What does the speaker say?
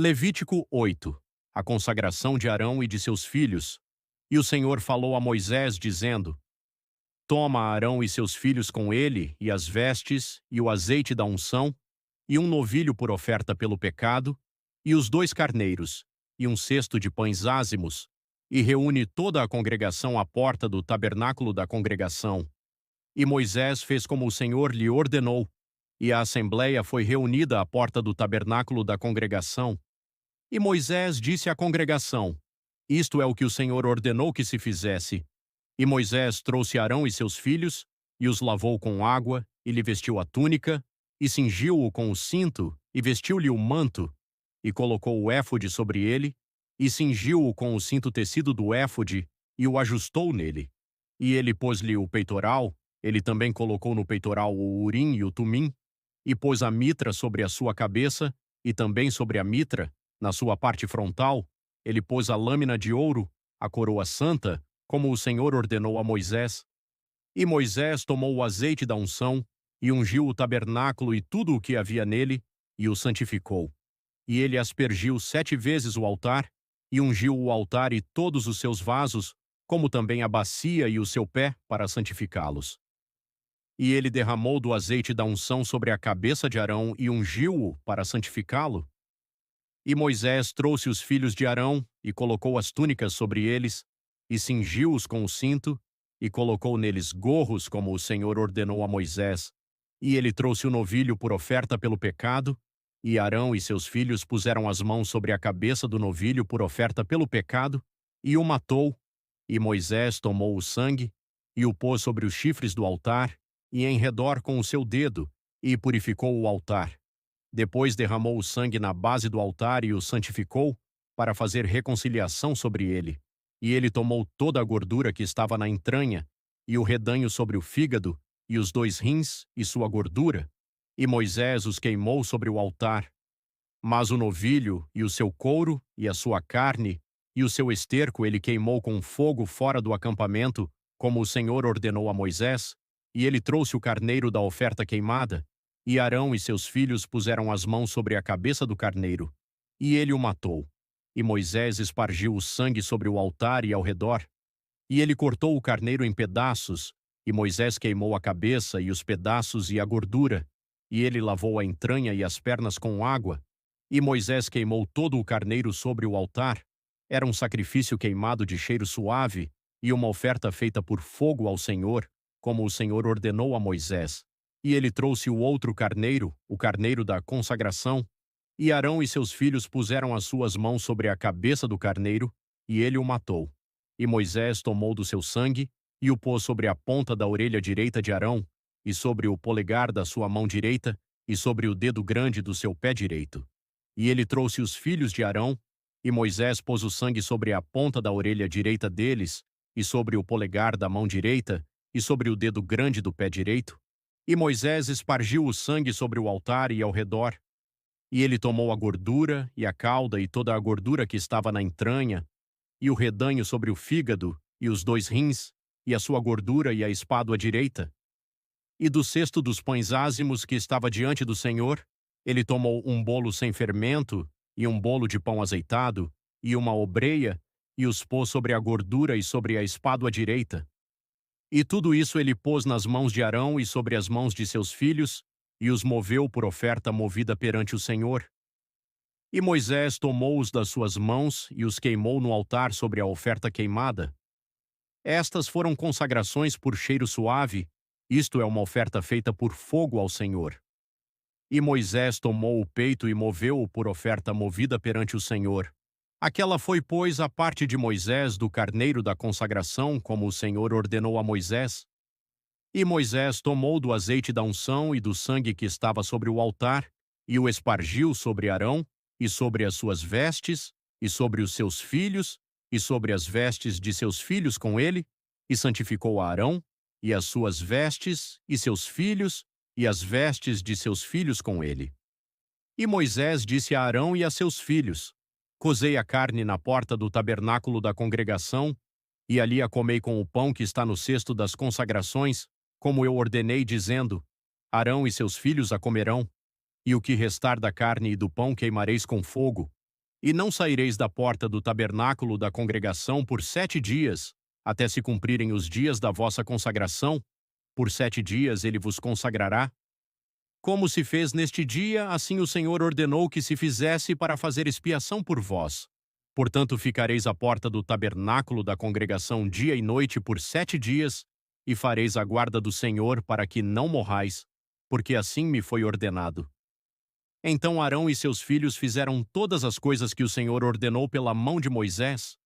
Levítico 8. A consagração de Arão e de seus filhos. E o Senhor falou a Moisés, dizendo: Toma Arão e seus filhos com ele, e as vestes, e o azeite da unção, e um novilho por oferta pelo pecado, e os 2 carneiros, e um cesto de pães ázimos, e reúne toda a congregação à porta do tabernáculo da congregação. E Moisés fez como o Senhor lhe ordenou, e a assembleia foi reunida à porta do tabernáculo da congregação. E Moisés disse à congregação: Isto é o que o Senhor ordenou que se fizesse. E Moisés trouxe Arão e seus filhos, e os lavou com água, e lhe vestiu a túnica, e cingiu-o com o cinto, e vestiu-lhe o manto, e colocou o éfode sobre ele, e cingiu-o com o cinto tecido do éfode, e o ajustou nele. E ele pôs-lhe o peitoral, ele também colocou no peitoral o urim e o tumim, e pôs a mitra sobre a sua cabeça, e também sobre a mitra, na sua parte frontal, ele pôs a lâmina de ouro, a coroa santa, como o Senhor ordenou a Moisés. E Moisés tomou o azeite da unção, e ungiu o tabernáculo e tudo o que havia nele, e o santificou. E ele aspergiu 7 vezes o altar, e ungiu o altar e todos os seus vasos, como também a bacia e o seu pé, para santificá-los. E ele derramou do azeite da unção sobre a cabeça de Arão e ungiu-o para santificá-lo. E Moisés trouxe os filhos de Arão, e colocou as túnicas sobre eles, e cingiu-os com o cinto, e colocou neles gorros, como o Senhor ordenou a Moisés. E ele trouxe o novilho por oferta pelo pecado, e Arão e seus filhos puseram as mãos sobre a cabeça do novilho por oferta pelo pecado, e o matou. E Moisés tomou o sangue, e o pôs sobre os chifres do altar, e em redor com o seu dedo, e purificou o altar. Depois derramou o sangue na base do altar e o santificou, para fazer reconciliação sobre ele. E ele tomou toda a gordura que estava na entranha, e o redanho sobre o fígado, e os 2 rins, e sua gordura, e Moisés os queimou sobre o altar. Mas o novilho, e o seu couro, e a sua carne, e o seu esterco ele queimou com fogo fora do acampamento, como o Senhor ordenou a Moisés, e ele trouxe o carneiro da oferta queimada, e Arão e seus filhos puseram as mãos sobre a cabeça do carneiro, e ele o matou. E Moisés espargiu o sangue sobre o altar e ao redor. E ele cortou o carneiro em pedaços, e Moisés queimou a cabeça e os pedaços e a gordura, e ele lavou a entranha e as pernas com água. E Moisés queimou todo o carneiro sobre o altar. Era um sacrifício queimado de cheiro suave, e uma oferta feita por fogo ao Senhor, como o Senhor ordenou a Moisés. E ele trouxe o outro carneiro, o carneiro da consagração, e Arão e seus filhos puseram as suas mãos sobre a cabeça do carneiro, e ele o matou. E Moisés tomou do seu sangue, e o pôs sobre a ponta da orelha direita de Arão, e sobre o polegar da sua mão direita, e sobre o dedo grande do seu pé direito. E ele trouxe os filhos de Arão, e Moisés pôs o sangue sobre a ponta da orelha direita deles, e sobre o polegar da mão direita, e sobre o dedo grande do pé direito. E Moisés espargiu o sangue sobre o altar e ao redor. E ele tomou a gordura, e a cauda, e toda a gordura que estava na entranha, e o redanho sobre o fígado, e os 2 rins, e a sua gordura e a espádua direita. E do cesto dos pães ázimos que estava diante do Senhor, ele tomou um bolo sem fermento, e um bolo de pão azeitado, e uma obreia, e os pôs sobre a gordura e sobre a espádua direita. E tudo isso ele pôs nas mãos de Arão e sobre as mãos de seus filhos, e os moveu por oferta movida perante o Senhor. E Moisés tomou-os das suas mãos e os queimou no altar sobre a oferta queimada. Estas foram consagrações por cheiro suave, isto é uma oferta feita por fogo ao Senhor. E Moisés tomou o peito e moveu-o por oferta movida perante o Senhor. Aquela foi, pois, a parte de Moisés do carneiro da consagração, como o Senhor ordenou a Moisés. E Moisés tomou do azeite da unção e do sangue que estava sobre o altar, e o espargiu sobre Arão, e sobre as suas vestes, e sobre os seus filhos, e sobre as vestes de seus filhos com ele, e santificou a Arão, e as suas vestes, e seus filhos, e as vestes de seus filhos com ele. E Moisés disse a Arão e a seus filhos: Cozei a carne na porta do tabernáculo da congregação, e ali a comei com o pão que está no cesto das consagrações, como eu ordenei, dizendo: Arão e seus filhos a comerão, e o que restar da carne e do pão queimareis com fogo, E não saireis da porta do tabernáculo da congregação por 7 dias, até se cumprirem os dias da vossa consagração. Por 7 dias ele vos consagrará. Como se fez neste dia, assim o Senhor ordenou que se fizesse para fazer expiação por vós. Portanto, ficareis à porta do tabernáculo da congregação dia e noite por 7 dias, e fareis a guarda do Senhor para que não morrais, porque assim me foi ordenado. Então Arão e seus filhos fizeram todas as coisas que o Senhor ordenou pela mão de Moisés,